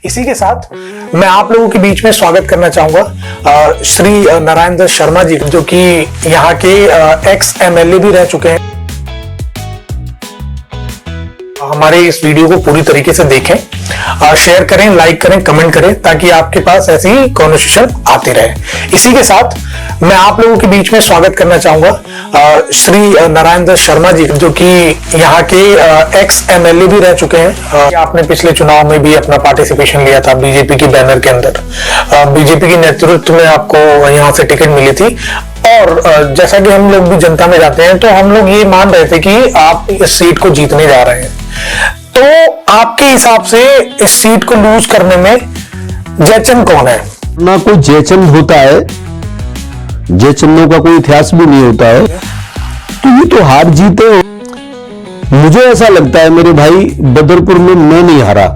इसी के साथ मैं आप लोगों के बीच में स्वागत करना चाहूंगा श्री नारायण दत्त शर्मा जी, जो कि यहाँ के एक्स एमएलए भी रह चुके हैं। हमारे इस वीडियो को पूरी तरीके से देखें, शेयर करें, लाइक करें, कमेंट करें, ताकि आपके पास ऐसी ही कॉन्वर्सेशन आती रहे। इसी के साथ मैं आप लोगों के बीच में स्वागत करना चाहूंगा श्री नारायण दत्त शर्मा जी, जो कि यहाँ के एक्स एमएलए भी रह चुके हैं। आपने पिछले चुनाव में भी अपना पार्टिसिपेशन लिया था बीजेपी की बैनर के अंदर। बीजेपी के नेतृत्व में आपको यहाँ से टिकट मिली थी और जैसा कि हम लोग भी जनता में जाते हैं, तो हम लोग ये मान रहे थे कि आप इस सीट को जीतने जा रहे हैं। तो आपके हिसाब से इस सीट को लूज करने में जयचंद कौन है? ना कोई जयचंद होता है, जयचंदों का कोई इतिहास भी नहीं होता है। तो ये तो हार जीत है। मुझे ऐसा लगता है मेरे भाई, बदरपुर में मैं नहीं हारा,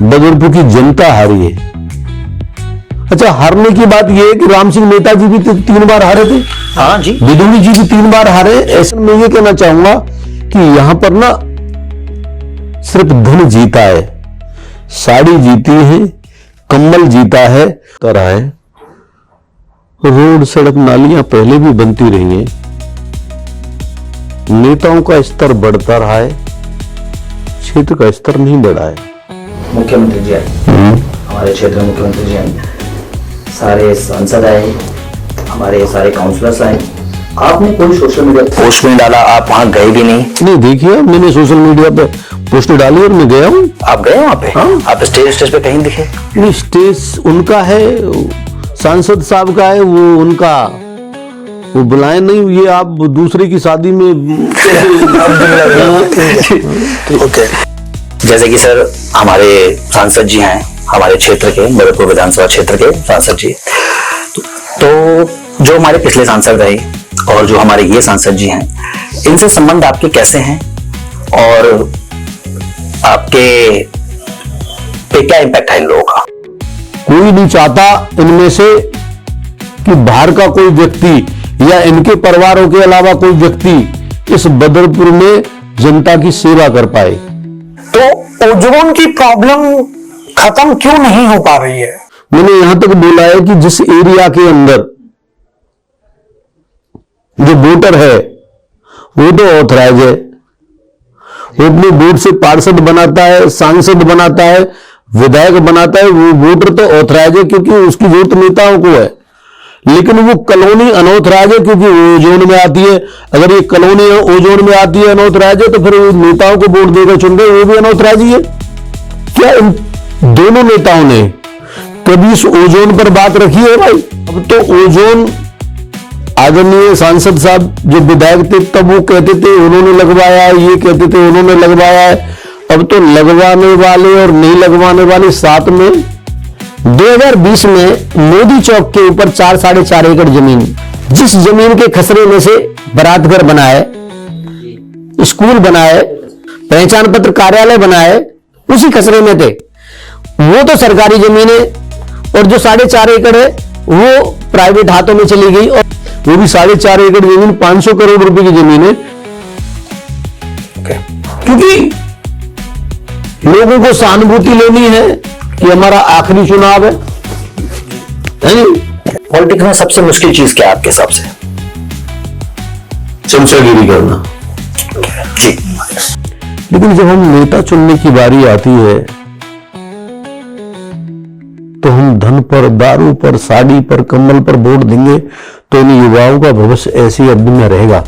बदरपुर की जनता हारी है। अच्छा, हारने की बात यह है कि राम सिंह नेताजी भी 3 बार हारे थे। हाँ जी, बिदुड़ी जी भी 3 बार हारे। ऐसे में ये कहना चाहूंगा कि यहां पर ना सिर्फ धन जीता है, साड़ी जीती है, कम्बल जीता है, तरह है। रोड सड़क नालियां पहले भी बनती रही हैं, नेताओं का स्तर बढ़ता रहा है, क्षेत्र का स्तर नहीं बढ़ा है। मुख्यमंत्री जी आए, हमारे क्षेत्र में मुख्यमंत्री जी आए, सारे सांसद आए, हमारे सारे काउंसलर्स आए। आपने कोई सोशल मीडिया पोस्ट नहीं डाला, आप वहां गए भी नहीं? देखिए, मैंने सोशल मीडिया पे पोस्ट डाली और मैं गया हूं। आप गए वहां पे? हाँ? आप स्टेज पे कहीं दिखे? नहीं, स्टेज उनका है, सांसद साहब का है, वो उनका, वो बुलाए नहीं। ये आप दूसरे की शादी में ओके। जैसे कि सर, हमारे सांसद जी हैं, हमारे क्षेत्र के, बदरपुर विधानसभा क्षेत्र के सांसद जी। तो जो हमारे पिछले सांसद रहे और जो हमारे ये सांसद जी हैं, इनसे संबंध आपके कैसे हैं और आपके पे क्या इम्पैक्ट है इन लोगों का? कोई नहीं चाहता इनमें से कि बाहर का कोई व्यक्ति या इनके परिवारों के अलावा कोई व्यक्ति इस बदरपुर में जनता की सेवा कर पाए। तो ओजोन की प्रॉब्लम खत्म क्यों नहीं हो पा रही है? मैंने यहां तक बोला है कि जिस एरिया के अंदर जो वोटर है वो तो ऑथराइज है, वो अपने वोट से पार्षद बनाता है, सांसद बनाता है, विधायक बनाता है, वो वोटर तो ऑथराइज है क्योंकि उसकी वोट नेताओं को है। लेकिन वो कॉलोनी अनऑथराइज है क्योंकि ओजोन में आती है। अगर ये कॉलोनी ओजोन में आती है, अनऑथराइज है, तो फिर वो नेताओं को वोट देकर चुन रहे, वो भी अनऑथराइज ही है। क्या इन दोनों नेताओं ने कभी इस ओजोन पर बात रखी है भाई? अब तो ओजोन, आदरणीय सांसद साहब जो विधायक थे तब वो कहते थे उन्होंने लगवाया है, ये कहते थे उन्होंने लगवाया है। अब तो लगवाने वाले और नहीं लगवाने वाले साथ में। 2020 में मोदी चौक के ऊपर 4-4.5 एकड़ जमीन, जिस जमीन के खसरे में से बारात घर बनाए, स्कूल बनाए, पहचान पत्र कार्यालय बनाए, उसी खसरे में थे। वो तो सरकारी जमीन है और जो 4.5 एकड़ है वो प्राइवेट हाथों में चली गई, और वो भी 4.5 एकड़ जमीन 500 करोड़ रुपए की जमीन है। क्योंकि लोगों को सहानुभूति लेनी है कि हमारा आखिरी चुनाव है। पॉलिटिक्स में सबसे मुश्किल चीज क्या है आपके हिसाब से? चमचागिरी करना जी। लेकिन जब हम नेता चुनने की बारी आती है तो हम धन पर, दारू पर, साड़ी पर, कम्बल पर वोट देंगे तो इन युवाओं का भविष्य ऐसी अवधि में रहेगा।